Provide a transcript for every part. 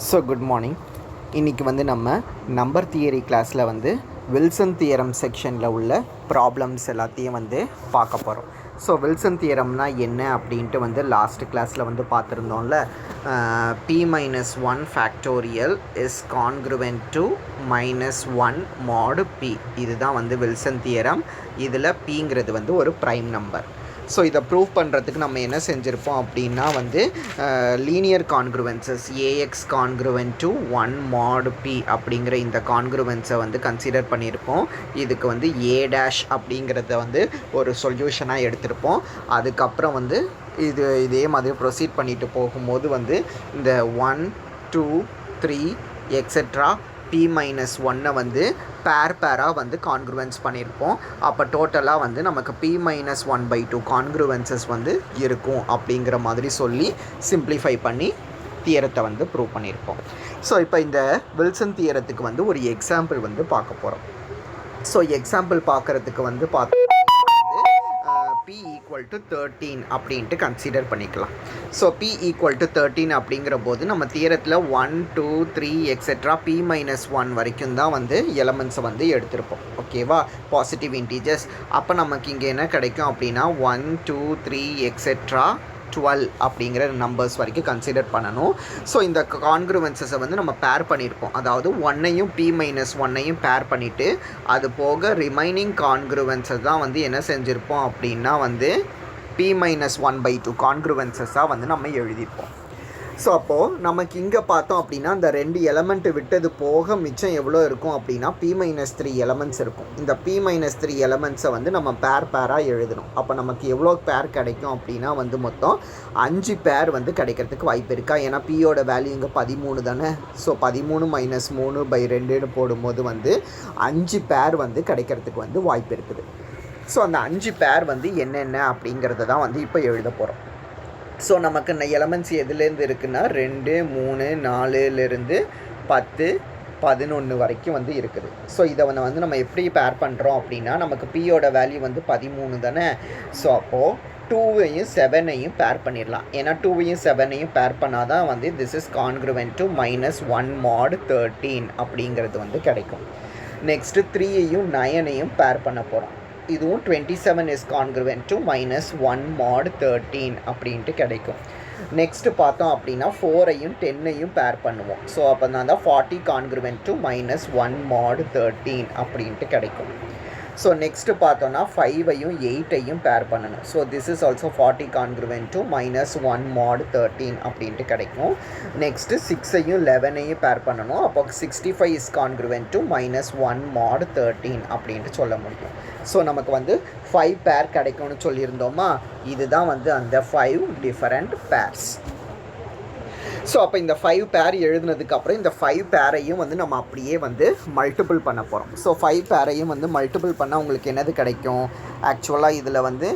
So good morning. இன்றைக்கி வந்து நம்ம நம்பர் தியரி கிளாஸில் வந்து வில்சன் தியரம் செக்ஷனில் உள்ள ப்ராப்ளம்ஸ் எல்லாத்தையும் வந்து பார்க்க போகிறோம். ஸோ வில்சன் தியரம்னா என்ன அப்படின்ட்டு வந்து லாஸ்ட் கிளாஸில் வந்து பார்த்துருந்தோம்ல. p-1 factorial is congruent to -1 mod p. இதுதான் வந்து வில்சன் தியரம். இதில் pங்கிறது வந்து ஒரு ப்ரைம் நம்பர். ஸோ இதை ப்ரூவ் பண்ணுறதுக்கு நம்ம என்ன செஞ்சுருப்போம் அப்படின்னா வந்து linear congruences a x congruent to 1 mod p அப்படிங்கிற இந்த கான்க்ருவென்ஸை வந்து கன்சிடர் பண்ணியிருப்போம். இதுக்கு வந்து ஏ டேஷ் அப்படிங்கிறத வந்து ஒரு சொல்யூஷனாக எடுத்திருப்போம். அதுக்கப்புறம் வந்து இதே மாதிரி ப்ரொசீட் பண்ணிட்டு போகும்போது வந்து இந்த 1 2 3 எக்ஸெட்ரா p-1 வந்து பேராக வந்து கான்க்ருவென்ஸ் பண்ணியிருப்போம். அப்போ டோட்டலாக வந்து நமக்கு p-1/2 கான்க்ருவென்சஸ் வந்து இருக்கும் அப்படிங்கிற மாதிரி சொல்லி சிம்பிளிஃபை பண்ணி தியரத்தை வந்து ப்ரூவ் பண்ணியிருப்போம். ஸோ இப்போ இந்த வில்சன் தியரத்துக்கு வந்து ஒரு எக்ஸாம்பிள் வந்து பார்க்க போகிறோம். ஸோ எக்ஸாம்பிள் பார்க்குறதுக்கு வந்து p = 13 அப்படின்ட்டு கன்சிடர் பண்ணிக்கலாம். ஸோ p = 13 அப்படிங்கிற போது நம்ம தியரத்தில் 1 2 3 எக்ஸெட்ரா p-1 வரைக்கும் தான் வந்து எலமெண்ட்ஸை வந்து எடுத்திருப்போம். ஓகேவா, பாசிட்டிவ் இன்டீஜர்ஸ். அப்போ நமக்கு இங்கே என்ன கிடைக்கும் அப்படின்னா 1 2 3 எக்ஸெட்ரா 12 அப்படிங்கிற நம்பர்ஸ் வரைக்கும் கன்சிடர் பண்ணணும். ஸோ இந்த கான்க்ருவென்சஸை வந்து நம்ம பேர் பண்ணியிருப்போம். அதாவது 1ஐயும் p-1ஐயும் பேர் பண்ணிவிட்டு அது போக ரிமைனிங் கான்க்ருவென்சஸ் தான் வந்து என்ன செஞ்சுருப்போம் அப்படின்னா வந்து p-1/2 கான்க்ருவென்சஸாக வந்து நம்ம எழுதியிருப்போம். ஸோ அப்போது நமக்கு இங்கே பார்த்தோம் அப்படின்னா இந்த 2 எலமெண்ட்டு விட்டது போக மிச்சம் எவ்வளோ இருக்கும் அப்படின்னா p-3 எலமெண்ட்ஸ் இருக்கும். இந்த p-3 எலமெண்ட்ஸை வந்து நம்ம பேராக எழுதணும். அப்போ நமக்கு எவ்வளோ பேர் கிடைக்கும் அப்படின்னா வந்து மொத்தம் 5 பேர் வந்து கிடைக்கிறதுக்கு வாய்ப்பு இருக்கா. ஏன்னா பியோட வேல்யூ இங்கே 13 தானே. ஸோ 13 - 3/2 போடும்போது வந்து 5 பேர் வந்து கிடைக்கிறதுக்கு வந்து வாய்ப்பு இருக்குது. ஸோ அந்த 5 பேர் வந்து என்னென்ன அப்படிங்கிறத தான் வந்து இப்போ எழுத போகிறோம். ஸோ நமக்கு இந்த எலமெண்ட்ஸ் எதுலேருந்து இருக்குன்னா 2 3 4லேருந்து 10 11 வரைக்கும் வந்து இருக்குது. ஸோ இதை வந்து நம்ம எப்படி பேர் பண்ணுறோம் அப்படின்னா நமக்கு பியோட வேல்யூ வந்து 13 தானே. ஸோ அப்போது 2ஐயும் 7ஐயும் பேர் பண்ணிடலாம். ஏன்னா 2ஐயும் 7ஐயும் பேர் பண்ணால் தான் வந்து this is congruent to -1 mod 13 அப்படிங்கிறது வந்து கிடைக்கும். நெக்ஸ்ட்டு 3ஐயும் 9ஐயும் பேர் பண்ண போகிறோம். இதுவும் 27 இஸ் கான்க்ருவென்ட் டு -1 mod 13 அப்படின்ட்டு கிடைக்கும். நெக்ஸ்ட்டு பார்த்தோம் அப்படின்னா 4ஐயும் 10ஐயும் பேர் பண்ணுவோம். ஸோ அப்போ தான் 40 கான்க்ருவென்ட் டு -1 mod 13 அப்படின்ட்டு கிடைக்கும். ஸோ நெக்ஸ்ட்டு பார்த்தோன்னா 5ஐயும் 8ஐயும் பேர் பண்ணணும். So this is also 40 congruent to -1 mod 13 அப்படின்ட்டு கிடைக்கும். நெக்ஸ்ட்டு 6ஐயும் 11ஐயும் பேர் பண்ணணும். அப்போ 65 இஸ் கான்க்ருவென்ட் டு -1 mod 13 அப்படின்ட்டு சொல்ல முடியும். ஸோ நமக்கு வந்து 5 பேர் கிடைக்கும்னு சொல்லியிருந்தோமா. இதுதான் வந்து அந்த 5 டிஃபரண்ட் பேர்ஸ். ஸோ அப்போ இந்த 5 பேர் எழுதுனதுக்கப்புறம் இந்த 5 பேரையும் வந்து நம்ம அப்படியே வந்து மல்டிபிள் பண்ண போகிறோம். ஸோ 5 பேரையும் வந்து மல்டிபிள் பண்ணால் உங்களுக்கு என்னது கிடைக்கும். ஆக்சுவலாக இதில் வந்து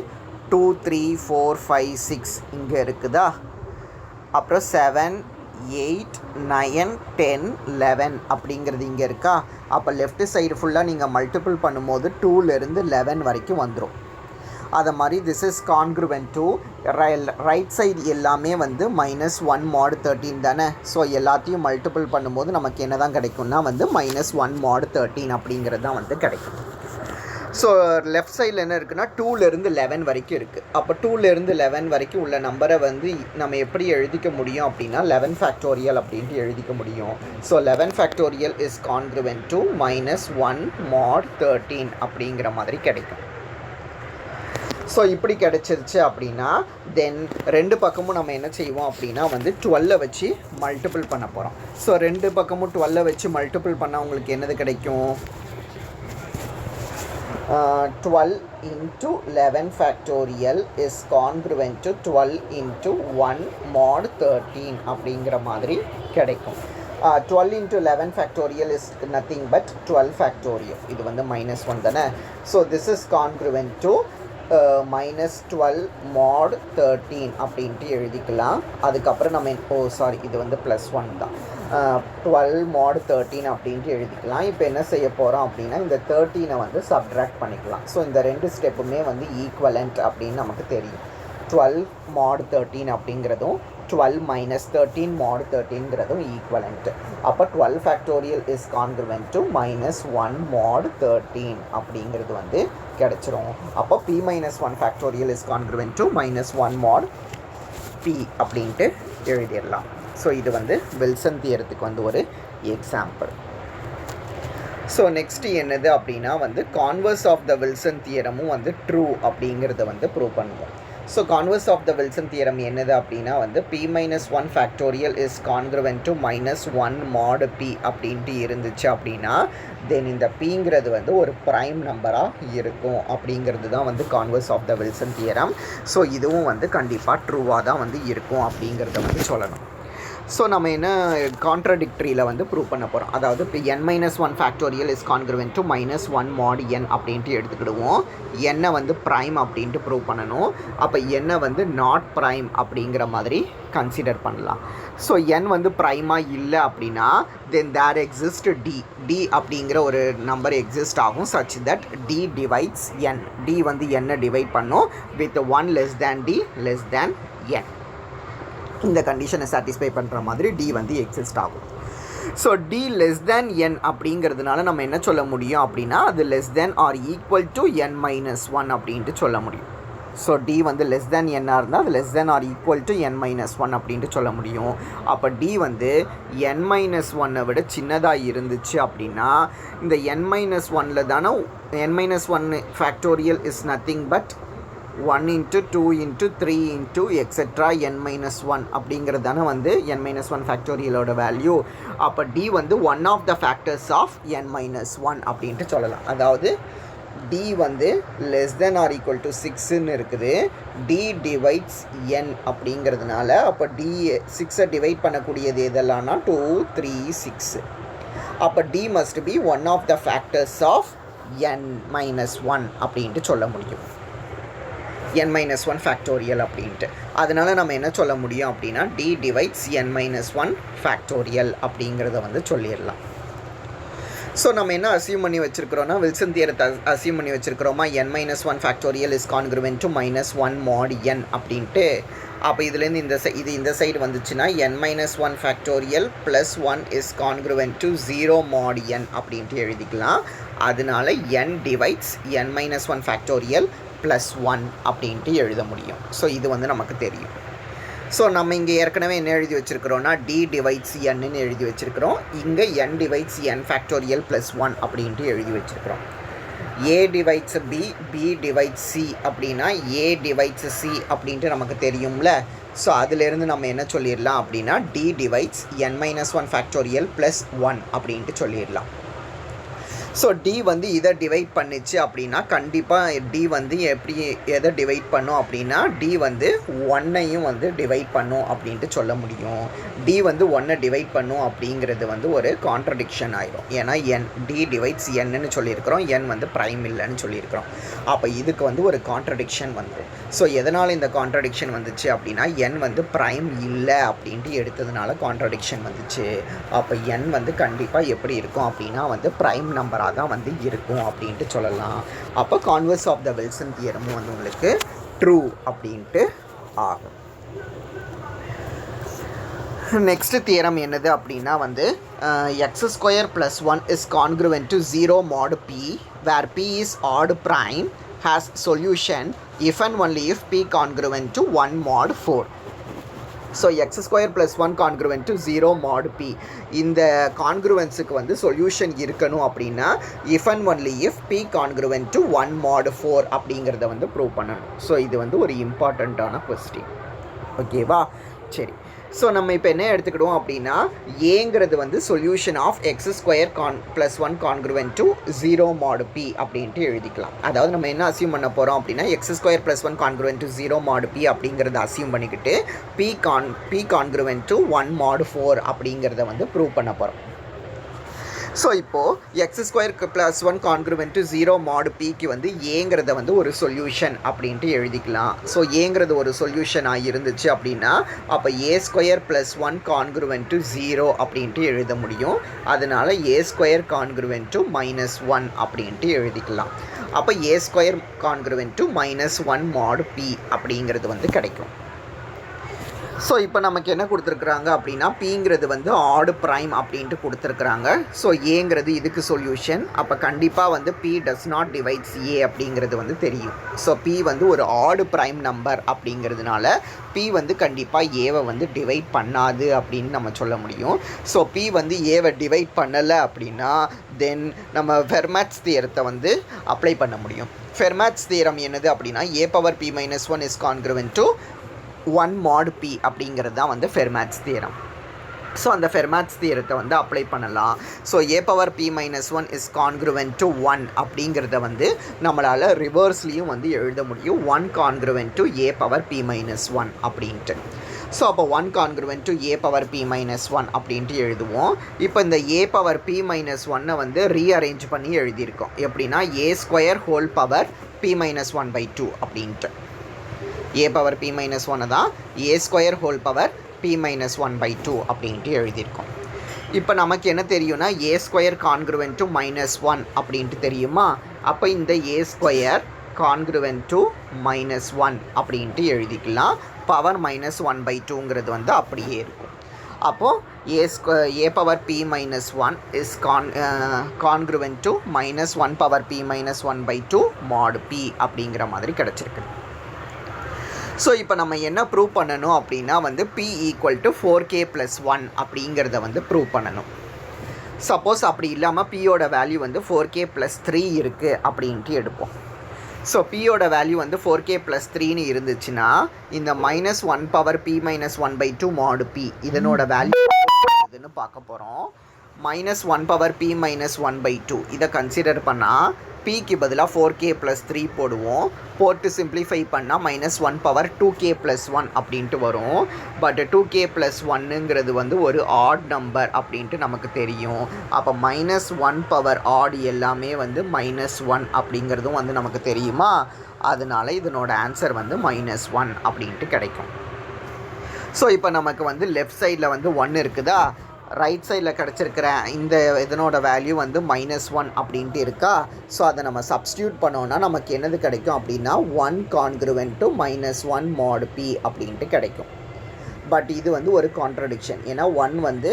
2 3 4 5 6 இங்கே இருக்குதா. அப்புறம் 7 8 9 10 11 அப்படிங்கிறது இங்கே இருக்கா. அப்போ லெஃப்ட் சைடு ஃபுல்லாக நீங்கள் மல்டிபிள் பண்ணும்போது 2லேருந்து 11 வரைக்கும் வந்துடும். அதை மாதிரி this is congruent to right side எல்லாமே வந்து -1 mod 13 தானே. ஸோ எல்லாத்தையும் மல்டிபிள் பண்ணும்போது நமக்கு என்ன தான் கிடைக்கும்னா வந்து -1 mod 13 அப்படிங்கிறது தான் வந்து கிடைக்கும். ஸோ லெஃப்ட் சைடில் என்ன இருக்குன்னா 2லேருந்து 11 வரைக்கும் இருக்குது. அப்போ 2லேருந்து 11 வரைக்கும் உள்ள நம்பரை வந்து நம்ம எப்படி எழுதிக்க முடியும் அப்படின்னா 11 ஃபேக்டோரியல் அப்படின்ட்டு எழுதிக்க முடியும். So 11 factorial is congruent to -1 mod 13 அப்படிங்கிற மாதிரி கிடைக்கும். ஸோ இப்படி கிடச்சிருச்சு அப்படின்னா தென் 2 பக்கமும் நம்ம என்ன செய்வோம் அப்படின்னா வந்து 12 வச்சு மல்டிபிள் பண்ண போகிறோம். ஸோ 2 பக்கமும் 12 வச்சு மல்டிபிள் பண்ணால் உங்களுக்கு என்னது கிடைக்கும். 12 × 11 factorial is congruent to 12 × 1 mod 13 அப்படிங்கிற மாதிரி கிடைக்கும். 12 × 11 factorial is nothing but 12 factorial. இது வந்து -1 தானே. So this is congruent to -12 mod 13 அப்படின்ட்டு எழுதிக்கலாம். அதுக்கப்புறம் நம்ம இது வந்து +1 தான். 12 mod 13 அப்படின்ட்டு எழுதிக்கலாம். இப்போ என்ன செய்ய போகிறோம் அப்படின்னா இந்த 13 வந்து சப்ட்ராக்ட் பண்ணிக்கலாம். ஸோ இந்த 2 ஸ்டெப்புமே வந்து ஈக்குவலண்ட் அப்படின்னு நமக்கு தெரியும். 12 mod 13 அப்படிங்கிறதும் 12 minus 13 mod 13 ஈக்குவலண்ட். அப்போ 12 factorial is congruent to minus 1 mod 13 அப்படிங்கிறது வந்து கிடைச்சிரும். அப்போ p minus 1 factorial is congruent to minus 1 mod p அப்படின்ட்டு எழுதிடலாம். ஸோ இது வந்து வில்சன் தியரத்துக்கு வந்து ஒரு எக்ஸாம்பிள். ஸோ நெக்ஸ்ட்டு என்னது அப்படின்னா வந்து கான்வர்ஸ் ஆஃப் த வில்சன் தியரமும் வந்து ட்ரூ அப்படிங்கிறத வந்து ப்ரூவ் பண்ணுவோம். So converse of the Wilson theorem என்னது அப்படின்னா வந்து p minus 1 factorial is congruent to minus 1 mod p அப்படின்ட்டு இருந்துச்சு அப்படின்னா தென் இந்த pங்கிறது வந்து ஒரு ப்ரைம் நம்பராக இருக்கும் அப்படிங்கிறது தான் வந்து converse of the Wilson theorem. So இதுவும் வந்து கண்டிப்பாக ட்ரூவாக தான் வந்து இருக்கும் அப்படிங்கிறத வந்து சொல்லணும். ஸோ நம்ம என்ன கான்ட்ரடிக்டரியில் வந்து ப்ரூவ் பண்ண போகிறோம். அதாவது இப்போ n minus 1 factorial is congruent to minus 1 mod n அப்படின்ட்டு எடுத்துக்கிடுவோம். என்னை வந்து ப்ரைம் அப்படின்ட்டு ப்ரூவ் பண்ணணும். அப்போ என்னை வந்து நாட் ப்ரைம் அப்படிங்கிற மாதிரி கன்சிடர் பண்ணலாம். ஸோ n வந்து ப்ரைமாக இல்லை அப்படின்னா தென் தேர் எக்ஸிஸ்ட் d அப்படிங்கிற ஒரு நம்பர் எக்ஸிஸ்ட் ஆகும் such that d divides n. d வந்து n டிவைட் பண்ணும் with 1 less than d less than n. இந்த கண்டிஷனை சாட்டிஸ்ஃபை பண்ணுற மாதிரி d வந்து எக்ஸிஸ்ட் ஆகும். So d less than n அப்படிங்கிறதுனால நம்ம என்ன சொல்ல முடியும் அப்படின்னா அது less than or equal to n minus 1 அப்படின்ட்டு சொல்ல முடியும். ஸோ d வந்து லெஸ் தேன் n இருந்தால் அது less than or equal to n minus 1 அப்படின்ட்டு சொல்ல முடியும். அப்போ d வந்து n minus 1 விட சின்னதாக இருந்துச்சு அப்படின்னா இந்த n minus 1 தானே n minus 1 factorial is nothing but 1 into 2 into 3 into etc n minus 1 அப்படிங்கிறது தானே வந்து n minus 1 factorialோட வேல்யூ. அப்போ d வந்து one of the factors of n minus 1 அப்படின்ட்டு சொல்லலாம். அதாவது d வந்து less than or equal to 6ன்னு இருக்குது. d டிவைட்ஸ் n அப்படிங்கிறதுனால அப்போ d 6ஐ டிவைட் பண்ணக்கூடியது எதெல்லாம்னா 2 3 6. அப்போ d must be one of the factors of n minus 1 அப்படின்ட்டு சொல்ல முடியும். n minus 1 factorial அப்படின்ட்டு. அதனால் நம்ம என்ன சொல்ல முடியும் அப்படின்னா d divides n minus 1 factorial அப்படிங்கிறத வந்து சொல்லிடலாம். ஸோ நம்ம என்ன அசியூம் பண்ணி வச்சுருக்கிறோன்னா வில்சன் தியரத்தை அசியூம் பண்ணி வச்சுருக்கிறோமா n minus 1 factorial is congruent to minus 1 mod n அப்படின்ட்டு. அப்போ இதுலேருந்து இந்த சைடு வந்துச்சுன்னா n minus 1 factorial plus 1 is congruent to 0 mod n அப்படின்ட்டு எழுதிக்கலாம். அதனால n divides n minus 1 factorial plus 1 அப்படின்ட்டு எழுத முடியும். ஸோ இது வந்து நமக்கு தெரியும். ஸோ நம்ம இங்கே ஏற்கனவே என்ன எழுதி வச்சுருக்கிறோன்னா d divides n எழுதி வச்சுருக்கிறோம். இங்கே n divides n factorial plus 1 அப்படின்ட்டு எழுதி வச்சுருக்கிறோம். a divides b, b divides c அப்படின்னா a divides c அப்படின்ட்டு நமக்கு தெரியும்ல. ஸோ அதிலேருந்து நம்ம என்ன சொல்லிடலாம் அப்படின்னா d divides n minus 1 factorial plus 1 அப்படின்ட்டு சொல்லிடலாம். ஸோ d வந்து இதை டிவைட் பண்ணிச்சு அப்படின்னா கண்டிப்பாக d வந்து எப்படி எதை டிவைட் பண்ணும் அப்படின்னா d வந்து 1ஐயும் வந்து டிவைட் பண்ணும் அப்படின்ட்டு சொல்ல முடியும். d வந்து 1ஐ டிவைட் பண்ணும் அப்படிங்கிறது வந்து ஒரு கான்ட்ரடிக்ஷன் ஆயிரும். ஏன்னா d டிவைட்ஸ் nன்னு சொல்லியிருக்கிறோம், n வந்து ப்ரைம் இல்லைன்னு சொல்லியிருக்கிறோம். அப்போ இதுக்கு வந்து ஒரு கான்ட்ரடிக்ஷன் வந்துடும். ஸோ எதனால் இந்த கான்ட்ரடிக்ஷன் வந்துச்சு அப்படின்னா n வந்து ப்ரைம் இல்லை அப்படின்ட்டு எடுத்ததுனால கான்ட்ரடிக்ஷன் வந்துச்சு. அப்போ n வந்து கண்டிப்பாக எப்படி இருக்கும் அப்படின்னா வந்து ப்ரைம் நம்பராக தான் வந்து இருக்கும் அப்படின்ட்டு சொல்லலாம். அப்போ கான்வர்ஸ் ஆஃப் த வில்சன் தியரமும் வந்து உங்களுக்கு ட்ரூ அப்படின்ட்டு ஆகும். நெக்ஸ்ட் தியரம் என்னது அப்படின்னா வந்து x² + 1 is congruent to 0 mod p where p is odd prime has solution if and only if p congruent to 1 mod 4. So x² + 1 congruent to 0 mod p இந்த கான்க்ருவன்ஸுக்கு வந்து சொல்யூஷன் இருக்கணும் அப்படின்னா if and only if p congruent to 1 mod 4 அப்படிங்கிறத வந்து prove பண்ணணும். So இது வந்து ஒரு இம்பார்ட்டண்ட்டான கொஸ்டின். ஓகேவா? சரி. ஸோ நம்ம இப்போ என்ன எடுத்துக்கிடுவோம் அப்படின்னா ஏங்கிறது வந்து solution of x² + 1 congruent to 0 mod p அப்படின்ட்டு எழுதிக்கலாம். அதாவது நம்ம என்ன அசியூம் பண்ண போகிறோம் அப்படின்னா x² + 1 congruent to 0 mod p அப்படிங்கிறத அசியூம் பண்ணிக்கிட்டு p congruent to 1 mod 4 அப்படிங்கிறத வந்து ப்ரூவ் பண்ண போகிறோம். ஸோ இப்போது x² + 1 congruent to 0 mod pக்கு வந்து ஏங்கிறத வந்து ஒரு சொல்யூஷன் அப்படின்ட்டு எழுதிக்கலாம். ஸோ ஏங்கிறது ஒரு சொல்யூஷனாக இருந்துச்சு அப்படின்னா அப்போ a² + 1 congruent to 0 அப்படின்ட்டு எழுத முடியும். அதனால் a² congruent to -1 அப்படின்ட்டு எழுதிக்கலாம். அப்போ a² congruent to -1 mod p அப்படிங்கிறது வந்து கிடைக்கும். ஸோ இப்போ நமக்கு என்ன கொடுத்துருக்குறாங்க அப்படின்னா பிங்கிறது வந்து ஆடு ப்ரைம் அப்படின்ட்டு கொடுத்துருக்குறாங்க. ஸோ ஏங்கிறது இதுக்கு சொல்யூஷன். அப்போ கண்டிப்பாக வந்து பி டஸ் நாட் டிவைட்ஸ் ஏ அப்படிங்கிறது வந்து தெரியும். ஸோ பி வந்து ஒரு ஆடு ப்ரைம் நம்பர் அப்படிங்கிறதுனால பி வந்து கண்டிப்பாக ஏவை வந்து டிவைட் பண்ணாது அப்படின்னு நம்ம சொல்ல முடியும். ஸோ பி வந்து ஏவை டிவைட் பண்ணலை அப்படின்னா தென் நம்ம ஃபெர்மாட்ஸ் தியரத்தை வந்து அப்ளை பண்ண முடியும். ஃபெர்மாட்ஸ் தியரம் என்னது அப்படின்னா a power p minus 1 is congruent to 1 mod p அப்படிங்கிறது தான் வந்து ஃபெர்மாட்ஸ் தியரம். ஸோ அந்த ஃபெர்மாட்ஸ் தியரத்தை வந்து அப்ளை பண்ணலாம். So a power p minus 1 is congruent to 1 அப்படிங்கிறத வந்து நம்மளால் ரிவர்ஸ்லேயும் வந்து எழுத முடியும். 1 congruent to a power p minus 1 அப்படின்ட்டு. ஸோ அப்போ 1 congruent to a power p minus 1 அப்படின்ட்டு எழுதுவோம். இப்போ இந்த ஏ பவர் பி மைனஸ் 1 வந்து ரீஅரேஞ்ச் பண்ணி எழுதியிருக்கோம். எப்படின்னா a square whole power p minus 1/2 அப்படின்ட்டு. ஏ பவர் பி மைனஸ் 1 தான் a square whole power p minus 1/2 அப்படின்ட்டு எழுதியிருக்கோம். இப்போ நமக்கு என்ன தெரியும்னா ஏ ஸ்கொயர் கான்க்ருவென்ட் டு -1 அப்படின்ட்டு தெரியுமா? அப்போ இந்த ஏ ஸ்கொயர் கான்க்ருவென்ட் டு -1 அப்படின்ட்டு எழுதிக்கலாம். பவர் -1/2ங்கிறது வந்து அப்படியே இருக்கும். அப்போது a power p minus 1 is congruent to -1 power p minus 1/2 mod p அப்படிங்கிற மாதிரி கிடச்சிருக்கு. ஸோ இப்போ நம்ம என்ன ப்ரூவ் பண்ணணும் அப்படின்னா வந்து p ஈக்குவல் டு 4k + 1 அப்படிங்கிறத வந்து ப்ரூவ் பண்ணணும். சப்போஸ் அப்படி இல்லாமல் பியோட வேல்யூ வந்து 4k + 3 இருக்குது அப்படின்ட்டு எடுப்போம். ஸோ பியோட வேல்யூ வந்து 4k + 3ன்னு இருந்துச்சுன்னா இந்த -1 power p minus 1/2 mod p இதனோட வேல்யூ எதுன்னு பார்க்க போகிறோம். -1 பவர் p மைனஸ் 1/2 இதை கன்சிடர் பண்ணால் பிக்கு பதிலாக 4k + 3 போடுவோம். போட்டு சிம்பிளிஃபை பண்ணால் -1 பவர் 2k + 1 அப்படின்ட்டு வரும். பட் 2k + 1ங்கிறது வந்து ஒரு ஆட் நம்பர் அப்படின்ட்டு நமக்கு தெரியும். அப்போ -1 பவர் ஆட் எல்லாமே வந்து -1 அப்படிங்கிறதும் வந்து நமக்கு தெரியுமா? அதனால இதனோட ஆன்சர் வந்து -1 அப்படின்ட்டு கிடைக்கும். ஸோ இப்போ நமக்கு வந்து லெஃப்ட் சைடில் வந்து 1 இருக்குதா, ரைட் சைடில் கிடச்சிருக்கிற இந்த இதனோட வேல்யூ வந்து -1 அப்படின்ட்டு இருக்கா. ஸோ அதை நம்ம சப்ஸ்டியூட் பண்ணோன்னா நமக்கு என்னது கிடைக்கும் அப்படின்னா 1 கான்க்ருவென்ட் டு -1 mod p அப்படின்ட்டு கிடைக்கும். பட் இது வந்து ஒரு கான்ட்ரடிக்ஷன். ஏன்னா 1 வந்து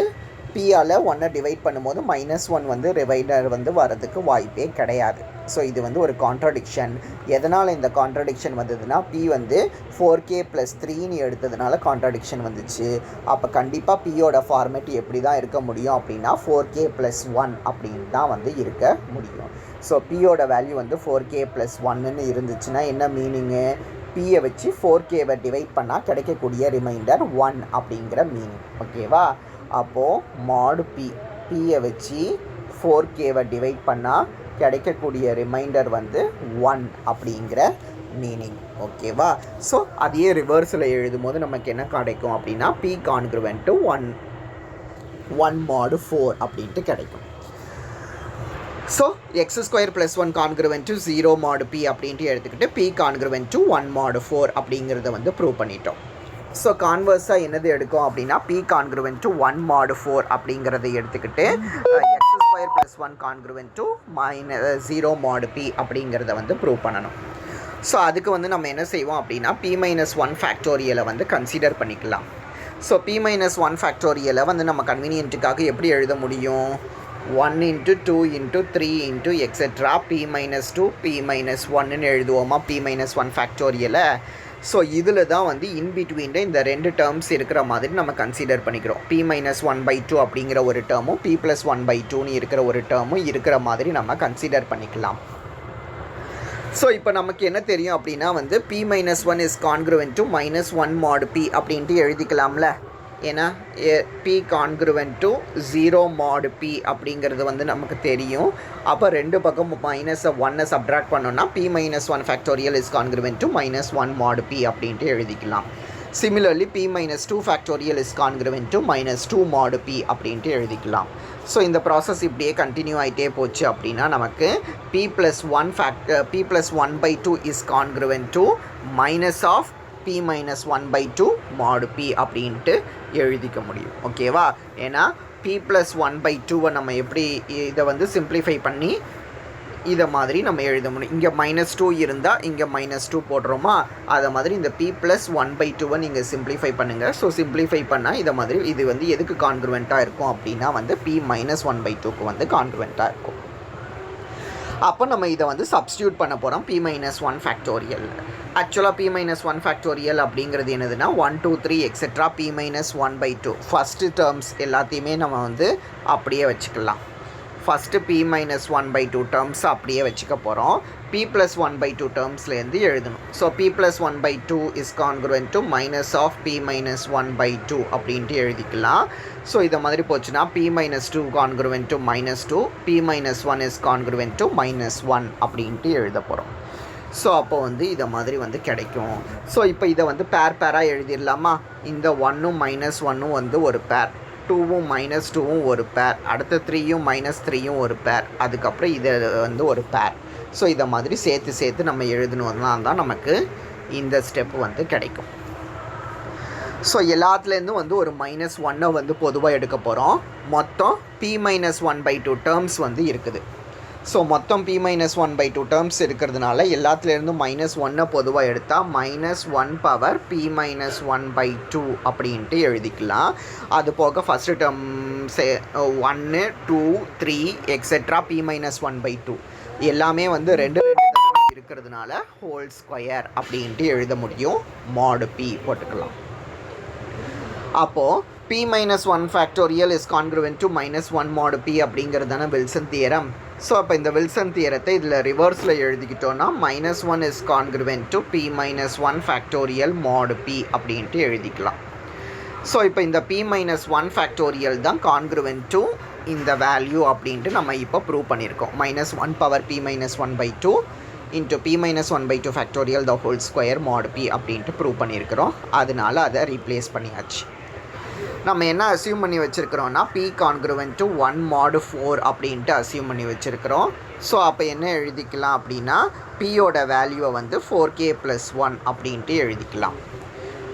பியால் 1 டிவைட் பண்ணும்போது -1 வந்து டிவைடர் வந்து வரதுக்கு வாய்ப்பே கிடையாது. ஸோ இது வந்து ஒரு கான்ட்ரடிக்ஷன். எதனால் இந்த கான்ட்ரடிக்ஷன் வந்ததுன்னா p வந்து 4k + 3ன்னு எடுத்ததுனால கான்ட்ரடிக்ஷன் வந்துச்சு. அப்போ கண்டிப்பாக பியோட ஃபார்மேட் எப்படி தான் இருக்க முடியும் அப்படின்னா 4k + 1 அப்படின்னு தான் வந்து இருக்க முடியும். ஸோ பியோட வேல்யூ வந்து 4k + 1ன்னு இருந்துச்சுன்னா என்ன மீனிங்கு? பியை வச்சு 4kவை டிவைட் பண்ணால் கிடைக்கக்கூடிய ரிமைண்டர் 1 அப்படிங்கிற மீனிங். ஓகேவா? அப்போது mod p பியை வச்சு 4kவை டிவைட் பண்ணால் கிடைக்கக்கூடிய ரிமைண்டர் வந்து 1 அப்படிங்கிற மீனிங். ஓகேவா? ஸோ அதையே ரிவர்ஸில் எழுதும் போது நமக்கு என்ன கிடைக்கும் அப்படின்னா p கான்க்ருவென்ட் டு 1 mod 4 அப்படின்ட்டு கிடைக்கும். So x² + 1 congruent to 0 mod p அப்படின்ட்டு எடுத்துக்கிட்டு p கான்க்ருவென்ட் டு 1 mod 4 அப்படிங்கிறத வந்து ப்ரூவ் பண்ணிட்டோம். ஸோ கான்வர்ஸாக என்னது எடுக்கும் அப்படின்னா p கான்க்ருவென்ட் டு 1 mod 4 அப்படிங்கிறத எடுத்துக்கிட்டு x² + 1 congruent to -0 mod p அப்படிங்கிறத வந்து ப்ரூவ் பண்ணணும். ஸோ அதுக்கு வந்து நம்ம என்ன செய்வோம் அப்படின்னா p - 1 ஃபேக்டோரியலை வந்து கன்சிடர் பண்ணிக்கலாம். ஸோ p - 1 ஃபேக்டோரியலை வந்து நம்ம கன்வீனியன்ட்டுக்காக எப்படி எழுத முடியும்? 1 × 2 × 3 × etc. p - 2 p - 1ன்னு எழுதுவோமா p - 1 ஃபேக்டோரியலை? So இதில் தான் வந்து இன்பிட்வீனில் இந்த 2 டேர்ம்ஸ் இருக்கிற மாதிரி நம்ம கன்சிடர் பண்ணிக்கிறோம். p - 1/2 அப்படிங்கிற ஒரு டேர்மும் p + 1/2ன்னு இருக்கிற ஒரு டேர்மும் இருக்கிற மாதிரி நம்ம கன்சிடர் பண்ணிக்கலாம். ஸோ இப்போ நமக்கு என்ன தெரியும் அப்படின்னா வந்து p - 1 is congruent to -1 mod p அப்படின்ட்டு எழுதிக்கலாம்ல. ஏன்னா p congruent to 0 mod p அப்படிங்கிறது வந்து நமக்கு தெரியும். அப்போ ரெண்டு பக்கம் -1 சப்ட்ராக்ட் பண்ணோன்னா p - 1 factorial is congruent to -1 mod p அப்படின்ட்டு எழுதிக்கலாம். Similarly p - 2 factorial is congruent to -2 mod p அப்படின்ட்டு எழுதிக்கலாம். ஸோ இந்த ப்ராசஸ் இப்படியே கண்டினியூ ஆகிட்டே போச்சு அப்படின்னா நமக்கு p + 1/2 is congruent to p - 1/2 mod p அப்படின்ட்டு எழுதிக்க முடியும். ஓகேவா? ஏன்னா p + 1/2வை நம்ம எப்படி இதை வந்து சிம்பிளிஃபை பண்ணி இதை மாதிரி நம்ம எழுத முடியும். இங்கே -2 இருந்தால் இங்கே -2 போடுறோமா, அதை மாதிரி இந்த p + 1/2 நீங்கள் சிம்பிளிஃபை பண்ணுங்கள். ஸோ சிம்பிளிஃபை பண்ணால் இதை மாதிரி இது வந்து எதுக்கு கான்க்ருவெண்ட்டாக இருக்கும் அப்படின்னா வந்து p - 1/2க்கு வந்து கான்க்ருவெண்ட்டாக இருக்கும். அப்போ நம்ம இதை வந்து சப்ஸ்டியூட் பண்ண போகிறோம் p - 1 ஃபேக்டோரியல். ஆக்சுவலாக p - 1 ஃபேக்டோரியல் அப்படிங்கிறது என்னதுன்னா 1 2 3 எக்ஸெட்ரா p - 1/2 ஃபஸ்ட்டு டேர்ம்ஸ் எல்லாத்தையுமே நம்ம வந்து அப்படியே வச்சுக்கலாம். ஃபஸ்ட்டு p - 1/2 டேர்ம்ஸ் அப்படியே வச்சுக்க போகிறோம். p + 1/2 டேர்ம்ஸ்லேருந்து எழுதணும். So p + 1/2 is congruent to minus of p - 1/2 அப்படின்ட்டு எழுதிக்கலாம். ஸோ இதை மாதிரி போச்சுன்னா p - 2 congruent to -2, p - 1 is congruent to -1 அப்படின்ட்டு எழுத போகிறோம். ஸோ அப்போ வந்து இதை மாதிரி வந்து கிடைக்கும். ஸோ இப்போ இதை வந்து பேராக எழுதிடலாமா. இந்த 1ம் -1ம் வந்து ஒரு பேர், 2ம் -2ம் ஒரு பேர், அடுத்த 3யும் -3யும் ஒரு பேர், அதுக்கப்புறம் இது வந்து ஒரு பேர். ஸோ இதை மாதிரி சேர்த்து நம்ம எழுதணும்னா தான் நமக்கு இந்த ஸ்டெப் வந்து கிடைக்கும். ஸோ எல்லாத்துலேருந்தும் வந்து ஒரு -1 வந்து பொதுவாக எடுக்க போகிறோம். மொத்தம் p - 1/2 டேர்ம்ஸ் வந்து இருக்குது. ஸோ மொத்தம் p - 1/2 டேர்ம்ஸ் இருக்கிறதுனால எல்லாத்துலேருந்தும் -1 பொதுவாக எடுத்தால் -1 பவர் p - 1/2 அப்படின்ட்டு எழுதிக்கலாம். அது போக ஃபஸ்ட்டு டேர்ம் 1 2 3 எக்ஸெட்ரா p - 1/2 எல்லாமே வந்து 2 இருக்கிறதுனால ஹோல் ஸ்கொயர் அப்படின்ட்டு எழுத முடியும். mod p போட்டுக்கலாம். அப்போது p - 1 factorial is congruent to -1 mod p அப்படிங்கிறது தானே வில்சன் தியரம். ஸோ அப்போ இந்த வில்சன் தியரத்தை இதில் ரிவர்ஸில் எழுதிக்கிட்டோன்னா -1 is congruent to p - 1 factorial mod p அப்படின்ட்டு எழுதிக்கலாம். ஸோ இப்போ இந்த p - 1 ஃபேக்டோரியல் தான் கான்க்ருவென்ட் டு இந்த வேல்யூ அப்படின்ட்டு நம்ம இப்போ ப்ரூவ் பண்ணியிருக்கோம். -1 power p - 1/2 into p - 1/2 factorial the whole square mod p அப்படின்ட்டு ப்ரூவ் பண்ணியிருக்கிறோம். அதனால அதை ரீப்ளேஸ் பண்ணியாச்சு. நம்ம என்ன அசியூம் பண்ணி வச்சுருக்கிறோன்னா p கான்க்ருவென்ட் டு 1 mod 4 அப்படின்ட்டு அசியூம் பண்ணி வச்சுருக்கிறோம். ஸோ அப்போ என்ன எழுதிக்கலாம் அப்படின்னா பியோட வேல்யூவை வந்து 4k + 1 அப்படின்ட்டு எழுதிக்கலாம்.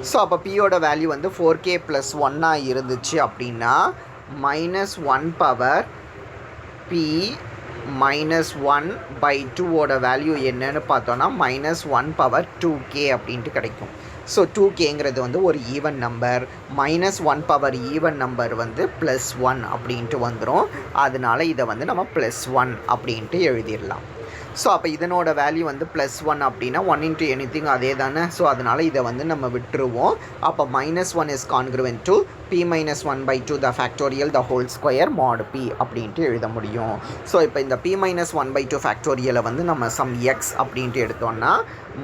ஸோ அப்போ பியோட வேல்யூ வந்து 4k + 1 இருந்துச்சு அப்படின்னா -1 பவர் p - 1/2 வேல்யூ என்னன்னு பார்த்தோன்னா -1 பவர் 2k அப்படின்ட்டு கிடைக்கும். ஸோ 2kங்கிறது வந்து ஒரு even number, -1 power even number வந்து +1 அப்படின்ட்டு வந்துடும். அதனால இதை வந்து நம்ம +1 அப்படின்ட்டு எழுதிடலாம். ஸோ அப்போ இதனோட வேல்யூ வந்து +1 அப்படின்னா 1 இன்ட்டு எனிதிங் அதே தானே. ஸோ அதனால் இதை வந்து நம்ம விட்டுருவோம். அப்போ -1 is congruent to p - 1/2 the factorial the whole square mod p அப்படின்ட்டு எழுத முடியும். ஸோ இப்போ இந்த p - 1/2 ஃபேக்டோரியலை வந்து நம்ம சம் எக்ஸ் அப்படின்ட்டு எடுத்தோம்னா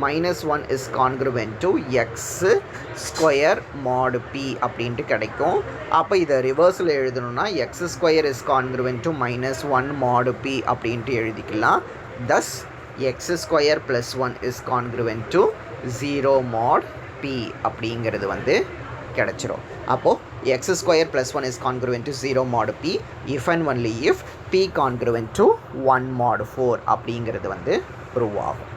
-1 is congruent to x square mod p அப்படின்ட்டு கிடைக்கும். அப்போ இதை ரிவர்ஸில் எழுதணும்னா x² is congruent to -1 mod p அப்படின்ட்டு எழுதிக்கலாம். Thus x² + 1 is congruent to 0 mod p அப்படிங்கிறது வந்து கிடச்சிரும். அப்போது x² + 1 is congruent to 0 mod p if and only if p congruent to 1 mod 4 அப்படிங்கிறது வந்து ப்ரூவ் ஆகும்.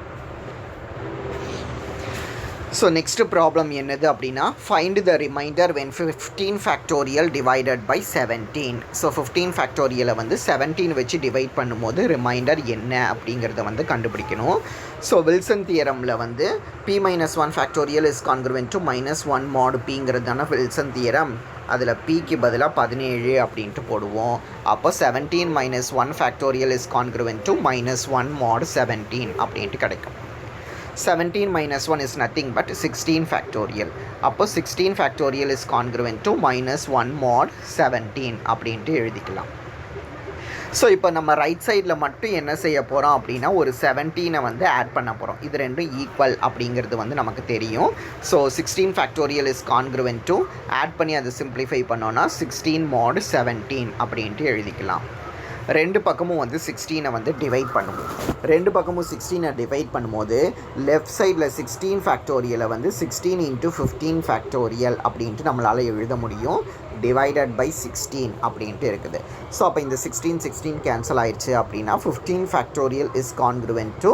ஸோ நெக்ஸ்ட் ப்ராப்ளம் என்னது அப்படின்னா find the remainder when 15 factorial divided by 17. So 15 ஃபேக்டோரியலை வந்து 17 வச்சு டிவைட் பண்ணும்போது ரிமைண்டர் என்ன அப்படிங்கிறத வந்து கண்டுபிடிக்கணும். ஸோ வில்சன் தியரமில் வந்து p - 1 factorial is congruent to -1 mod pங்கிறது தானே வில்சன் தியரம். அதில் pக்கு பதிலாக 17 அப்படின்ட்டு போடுவோம். அப்போ 17 - 1 factorial is congruent to -1 mod 17 அப்படின்ட்டு கிடைக்கும். 17 - 1 is nothing but 16 factorial. அப்போ 16 factorial is congruent to -1 mod 17 அப்படின்ட்டு எழுதிக்கலாம். ஸோ இப்போ நம்ம ரைட் சைடில் மட்டும் என்ன செய்ய போகிறோம் அப்படின்னா ஒரு 17 வந்து ஆட் பண்ண போகிறோம். இது ரெண்டும் ஈக்குவல் அப்படிங்கிறது வந்து நமக்கு தெரியும். So 16 factorial is congruent to add பண்ணி அதை சிம்பிளிஃபை பண்ணோன்னா 16 mod 17 அப்படின்ட்டு எழுதிக்கலாம். ரெண்டு பக்கமும் வந்து 16 வந்து டிவைட் பண்ணுவோம். ரெண்டு பக்கமும் 16 டிவைட் பண்ணும்போது லெஃப்ட் சைடில் 16 ஃபேக்டோரியலை வந்து 16 × 15 ஃபேக்டோரியல் அப்படின்ட்டு நம்மளால் எழுத முடியும். டிவைடட் பை 16 அப்படின்ட்டு இருக்குது. ஸோ அப்போ இந்த 16 கேன்சல் ஆயிடுச்சு அப்படின்னா 15 factorial is congruent to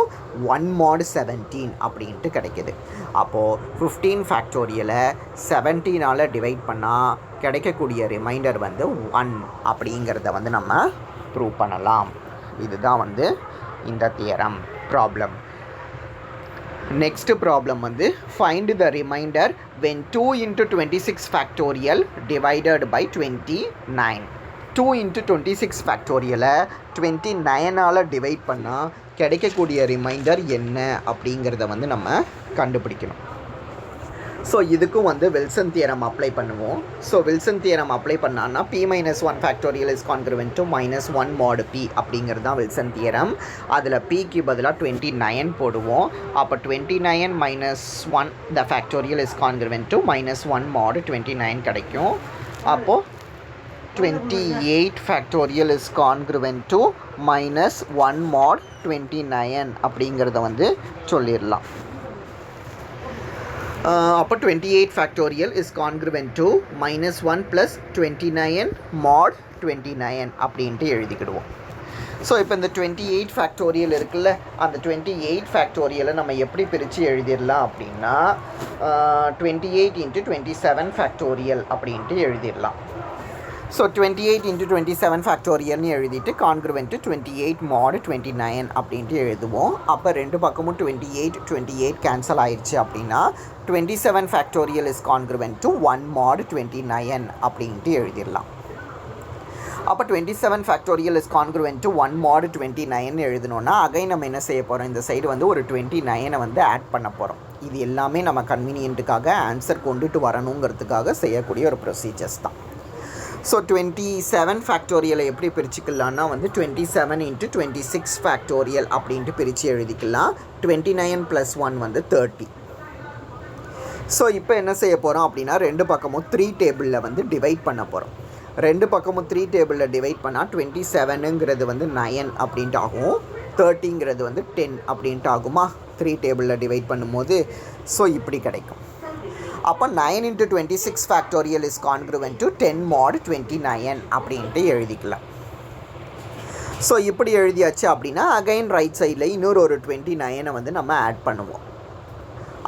1 mod 17 அப்படின்ட்டு கிடைக்கிது. அப்போது 15 ஃபேக்டோரியலை 17ஆல் டிவைட் பண்ணால் கிடைக்கக்கூடிய ரிமைண்டர் வந்து 1 அப்படிங்கிறத வந்து நம்ம ப்ரூவ் பண்ணலாம். இதுதான் வந்து இந்த தியரம் ப்ராப்ளம். நெக்ஸ்ட் ப்ராப்ளம் வந்து find the reminder when 2 into 26 factorial divided by 29. 2 into 26 factorial 29ஆல் divide பண்ணால் கிடைக்கக்கூடிய ரிமைண்டர் என்ன அப்படிங்கிறத வந்து நம்ம கண்டுபிடிக்கணும். ஸோ இதுக்கும் வந்து வில்சன் தியரம் அப்ளை பண்ணுவோம். ஸோ வில்சன் தியரம் அப்ளை பண்ணான்னா p minus 1 factorial is congruent to minus 1 mod p அப்படிங்கிறது தான் வில்சன் தியரம். அதில் pக்கு பதிலாக 29 போடுவோம். அப்போ 29 minus 1 the factorial is congruent to minus 1 mod 29 கிடைக்கும். அப்போது 28 factorial is congruent to minus 1 mod 29 அப்படிங்கிறத வந்து சொல்லிடலாம். அப்போ 28 factorial is congruent to minus 1 plus 29 mod 29 அப்படின்ட்டு எழுதிக்கிடுவோம். ஸோ இப்போ இந்த 28 factorial இருக்குல்ல, அந்த 28 factorial நம்ம எப்படி பிரித்து எழுதிடலாம் அப்படின்னா 28 into 27 factorial அப்படின்ட்டு எழுதிடலாம். ஸோ 28 into 27 factorialனு எழுதிட்டு congruent to 28 mod 29 அப்படின்ட்டு எழுதுவோம். அப்போ ரெண்டு பக்கமும் 28 கேன்சல் ஆயிடுச்சு அப்படின்னா 27 factorial is congruent to 1 mod 29 அப்படின்ட்டு எழுதிடலாம். அப்போ 27 factorial is congruent to 1 mod 29 எழுதணுன்னா again நம்ம என்ன செய்ய போகிறோம், இந்த சைடு வந்து ஒரு 29 வந்து ஆட் பண்ண போகிறோம். இது எல்லாமே நம்ம கன்வீனியன்ட்டுக்காக ஆன்சர் கொண்டுட்டு வரணுங்கிறதுக்காக செய்யக்கூடிய ஒரு ப்ரொசீஜர்ஸ் தான். ஸோ 27 factorial எப்படி பிரிச்சுக்கலான்னா வந்து 27 into 26 factorial அப்படின்ட்டு பிரித்து எழுதிக்கலாம். 29 plus 1 வந்து 30. ஸோ இப்போ என்ன செய்ய போகிறோம் அப்படின்னா ரெண்டு பக்கமும் 3 டேபிளில் வந்து டிவைட் பண்ண போகிறோம். ரெண்டு பக்கமும் 3 டேபிளில் டிவைட் பண்ணால் 27ங்கிறது வந்து 9 அப்படின்ட்டு ஆகும், 30ங்கிறது வந்து 10 அப்படின்ட்டு ஆகுமா 3 டேபிளில் டிவைட் பண்ணும்போது. ஸோ இப்படி கிடைக்கும். அப்போ 9 into 26 factorial is congruent to 10 mod 29 அப்படின்ட்டு எழுதிக்கலாம். ஸோ இப்படி எழுதியாச்சு அப்படின்னா அகைன் ரைட் சைடில் இன்னொரு ஒரு 29 வந்து நம்ம ஆட் பண்ணுவோம்.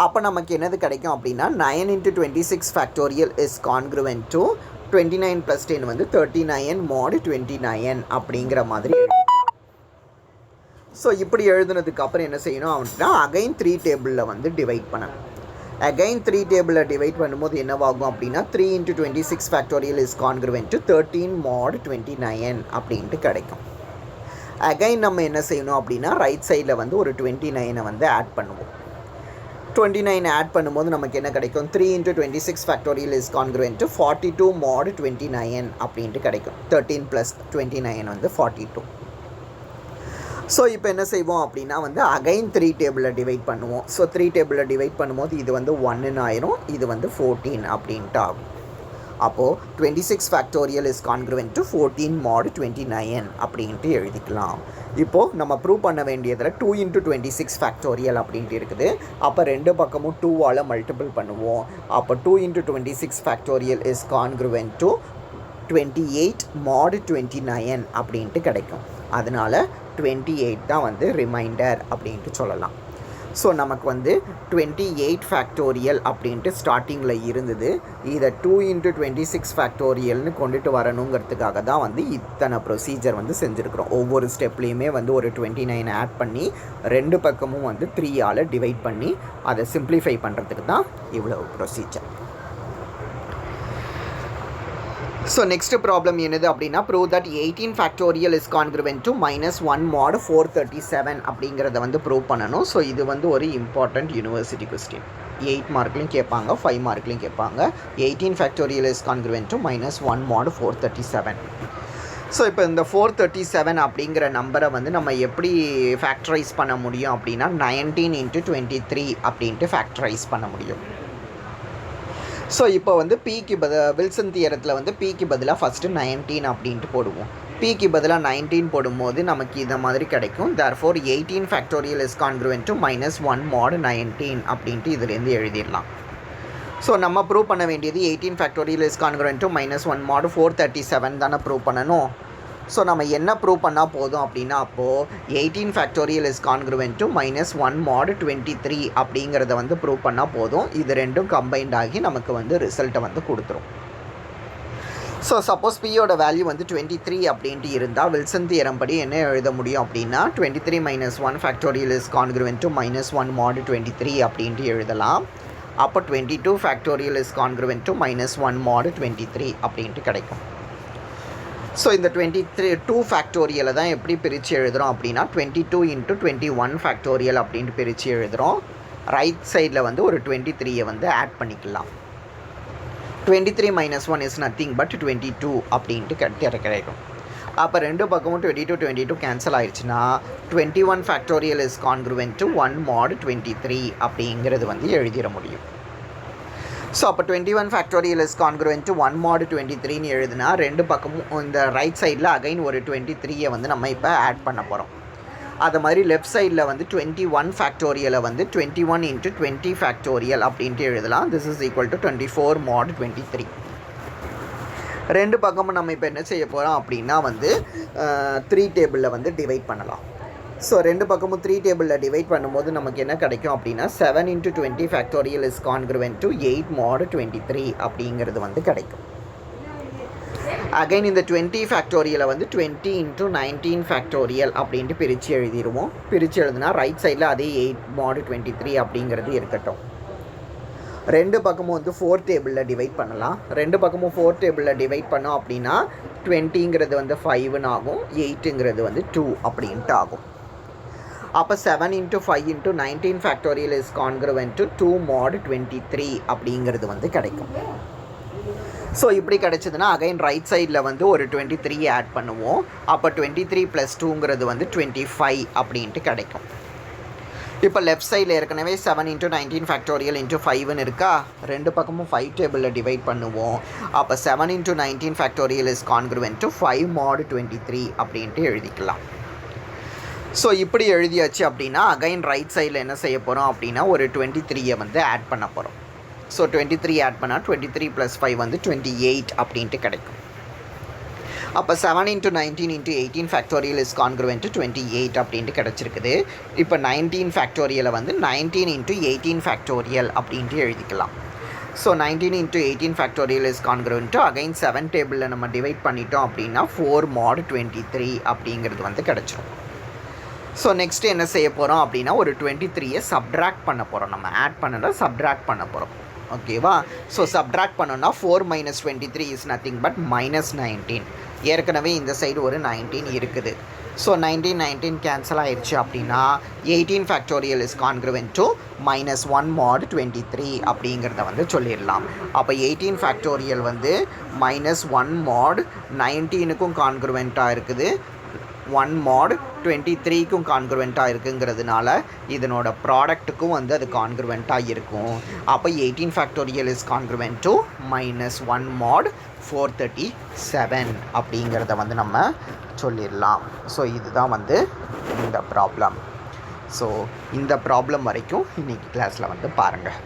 அப்போ நமக்கு என்னது கிடைக்கும் அப்படின்னா 9 into 26 factorial is congruent to 29 plus 10 வந்து 39 mod 29 அப்படிங்கிற மாதிரி எழுதிக்கலாம். ஸோ இப்படி எழுதுனதுக்கு அப்புறம் என்ன செய்யணும் அப்படின்னா அகைன் 3 டேபிளில் வந்து டிவைட் பண்ணணும். அகைன் 3 டேபிளில் டிவைட் பண்ணும்போது என்னவாகும் அப்படின்னா 3 into 26 factorial is congruent to 13 mod 29 அப்படின்ட்டு கிடைக்கும். அகைன் நம்ம என்ன செய்யணும் அப்படின்னா ரைட் சைடில் வந்து ஒரு 29 வந்து ஆட் பண்ணுவோம். 29 ஆட் பண்ணும்போது நமக்கு என்ன கிடைக்கும், 3 into 26 factorial is congruent to 42 mod 29 அப்படின்ட்டு கிடைக்கும். 13 plus 29 வந்து 42. ஸோ இப்போ என்ன செய்வோம் அப்படின்னா வந்து அகைன் 3 டேபிளில் டிவைட் பண்ணுவோம். ஸோ 3 டேபிளில் டிவைட் பண்ணும்போது இது வந்து 1ன்னு ஆயிரும், இது வந்து 14 அப்படின்ட்டு ஆகும். அப்போது 26 factorial is congruent to 14 mod 29 அப்படின்ட்டு எழுதிக்கலாம். இப்போது நம்ம ப்ரூவ் பண்ண வேண்டியதில் 2 into 26 factorial அப்படின்ட்டு இருக்குது. அப்போ ரெண்டு பக்கமும் 2ஆல் மல்டிபிள் பண்ணுவோம். அப்போ 2 into 26 factorial is congruent to 28 mod 29 அப்படின்ட்டு கிடைக்கும். அதனால் 28 தான் வந்து ரிமைண்டர் அப்படின்ட்டு சொல்லலாம். ஸோ நமக்கு வந்து 28 factorial அப்படின்ட்டு ஸ்டார்டிங்கில் இருந்தது. இதை 2 into 26 factorialனு கொண்டுட்டு வரணுங்கிறதுக்காக தான் வந்து இத்தனை ப்ரொசீஜர் வந்து செஞ்சுருக்குறோம். ஒவ்வொரு ஸ்டெப்லேயுமே வந்து ஒரு 29 ஆட் பண்ணி ரெண்டு பக்கமும் வந்து 3ஆல் டிவைட் பண்ணி அதை சிம்ப்ளிஃபை பண்ணுறதுக்கு தான் இவ்வளோ ப்ரொசீஜர். ஸோ நெக்ஸ்ட் ப்ராப்ளம் என்னது அப்படின்னா prove that 18 factorial is congruent to minus 1 mod 437 அப்படிங்கிறத வந்து ப்ரூவ் பண்ணணும். ஸோ இது வந்து ஒரு இம்பார்ட்டண்ட் யூனிவர்சிட்டி கொஸ்டின். 8 மார்க்லையும் கேட்பாங்க, 5 மார்க்லையும் கேட்பாங்க. 18 factorial is congruent to minus 1 mod 437. So இப்போ இந்த 437 அப்படிங்கிற நம்பரை வந்து நம்ம எப்படி ஃபேக்டரைஸ் பண்ண முடியும் அப்படின்னா 19 into 23 அப்படின்ட்டு ஃபேக்டரைஸ் பண்ண முடியும். ஸோ இப்போ வந்து பிக்கு வில்சன் தியரத்தில் வந்து பிக்கு பதிலாக ஃபஸ்ட்டு 19 அப்படின்ட்டு போடுவோம். பிக்கு பதிலாக 19 போடும்போது நமக்கு இந்த மாதிரி கிடைக்கும். therefore 18 factorial is congruent to minus 1 mod 19 அப்படின்ட்டு இதுலேருந்து எழுதிடலாம். ஸோ நம்ம ப்ரூவ் பண்ண வேண்டியது 18 factorial is congruent to minus 1 mod 437 தானே ப்ரூவ் பண்ணணும். ஸோ நம்ம என்ன ப்ரூவ் பண்ணால் போதும் அப்படின்னா அப்போது 18 factorial is congruent to minus 1 mod 23 அப்படிங்கிறத வந்து ப்ரூவ் பண்ணால் போதும். இது ரெண்டும் கம்பைண்ட் ஆகி நமக்கு வந்து ரிசல்ட்டை வந்து கொடுத்துரும். ஸோ சப்போஸ் பியோட வேல்யூ வந்து 23 அப்படின்ட்டு இருந்தால் வில்சன் தியரம் படி என்ன எழுத முடியும் அப்படின்னா 23 - 1 factorial is congruent to -1 mod 23 அப்படின்ட்டு எழுதலாம். அப்போ 22 factorial is congruent to -1 mod 23 அப்படின்ட்டு கிடைக்கும். ஸோ இந்த 2 ஃபேக்டோரியலை தான் எப்படி பிரித்து எழுதுகிறோம் அப்படின்னா 22 × 21 ஃபேக்டோரியல் அப்படின்ட்டு பிரித்து எழுதுகிறோம். ரைட் சைடில் வந்து ஒரு 23யை வந்து ஆட் பண்ணிக்கலாம். 23 - 1 இஸ் நத்திங் பட் 22 அப்படின்ட்டு கிடைக்கும். அப்போ ரெண்டு பக்கமும் 22 கேன்சல் ஆயிடுச்சுன்னா 21 factorial is congruent to 1 mod 23 அப்படிங்கிறது வந்து எழுதிட முடியும். ஸோ அப்போ 21 factorial is congruent to 1 mod 23ன்னு எழுதுனா ரெண்டு பக்கமும் இந்த ரைட் சைடில் அகைன் ஒரு 23யை வந்து நம்ம இப்போ ஆட் பண்ண போகிறோம். அது மாதிரி லெஃப்ட் சைடில் வந்து 21 ஃபேக்டோரியலை வந்து 21 × 20 ஃபேக்டோரியல் அப்படின்ட்டு எழுதலாம். This is equal to 24 mod 23. ரெண்டு பக்கமும் நம்ம இப்போ என்ன செய்ய போகிறோம் அப்படின்னா வந்து 3 டேபிளில் வந்து டிவைட் பண்ணலாம். ஸோ ரெண்டு பக்கமும் 3 டேபிளில் டிவைட் பண்ணும்போது நமக்கு என்ன கிடைக்கும் அப்படின்னா 7 × 20 factorial is congruent to 8 mod 23 அப்படிங்கிறது வந்து கிடைக்கும். அகைன் இந்த 20 ஃபேக்டோரியலை வந்து 20 × 19 ஃபேக்டோரியல் அப்படின்ட்டு பிரித்து எழுதிடுவோம். பிரித்து எழுதுனா ரைட் சைடில் அதே 8 mod 23 அப்படிங்கிறது இருக்கட்டும். ரெண்டு பக்கமும் வந்து 4 டேபிளில் டிவைட் பண்ணலாம். ரெண்டு பக்கமும் 4 டேபிளில் டிவைட் பண்ணோம் அப்படின்னா 20ங்கிறது வந்து 5ன்னு ஆகும், 8ங்கிறது வந்து 2 அப்படின்ட்டு ஆகும். அப்போ 7 × 5 × 19 factorial is congruent to 2 mod 23 அப்படிங்கிறது வந்து கிடைக்கும். ஸோ இப்படி கிடச்சிதுன்னா அகைன் ரைட் சைடில் வந்து ஒரு 23 ஆட் பண்ணுவோம். அப்போ 23 + 2ங்கிறது வந்து 25 அப்படின்ட்டு கிடைக்கும். இப்போ லெஃப்ட் சைடில் ஏற்கனவே 7 × 19 ஃபேக்டோரியல் × 5ன்னு இருக்கா, ரெண்டு பக்கமும் 5 டேபிளில் டிவைட் பண்ணுவோம். அப்போ 7 × 19 factorial is congruent to 5 mod 23 அப்படின்ட்டு எழுதிக்கலாம். ஸோ இப்படி எழுதியாச்சு அப்படின்னா அகைன் ரைட் சைடில் என்ன செய்ய போகிறோம் அப்படின்னா ஒரு 23யை வந்து ஆட் பண்ண போகிறோம். ஸோ 23 ஆட் பண்ணால் 23 + 5 வந்து 28 அப்படின்ட்டு கிடைக்கும். அப்போ 7 × 19 × 18 ஃபேக்டோரியல் இஸ் கான்க்ருவென்ட் டு 28 அப்படின்ட்டு கிடச்சிருக்குது. இப்போ 19 ஃபேக்டோரியலை வந்து 19 × 18 ஃபேக்டோரியல் அப்படின்ட்டு எழுதிக்கலாம். So 19 × 18 factorial is congruent to again 7 டேபிளில் நம்ம டிவைட் பண்ணிட்டோம் அப்படின்னா 4 mod 23 அப்படிங்கிறது வந்து கிடச்சிரும். ஸோ நெக்ஸ்ட்டு என்ன செய்ய போகிறோம் அப்படின்னா ஒரு 23யை சப்ட்ராக்ட் பண்ண போகிறோம். நம்ம ஆட் பண்ணதை சப்ட்ராக்ட் பண்ண போகிறோம். ஓகேவா? ஸோ சப்ட்ராக்ட் பண்ணோன்னா 4 - 23 இஸ் நத்திங் பட் -19. ஏற்கனவே இந்த சைடு ஒரு 19 இருக்குது. ஸோ 19 கேன்சல் ஆயிடுச்சு அப்படின்னா 18 factorial is congruent to -1 mod 23 அப்படிங்கிறத வந்து சொல்லிடலாம். அப்போ 18 ஃபேக்டோரியல் வந்து -1 mod 19க்கும் கான்க்ருவெண்ட்டாக இருக்குது, 1 mod 23க்கும் கான்க்ருவெண்ட்டாக இருக்குங்கிறதுனால இதனோட ப்ராடக்ட்டுக்கும் வந்து அது கான்க்ருவெண்ட்டாக இருக்கும். அப்போ 18 factorial is congruent to -1 mod 437 அப்படிங்கிறத வந்து நம்ம சொல்லிடலாம். ஸோ இதுதான் வந்து இந்த ப்ராப்ளம். ஸோ இந்த ப்ராப்ளம் வரைக்கும் இன்றைக்கி கிளாஸில் வந்து பாருங்கள்.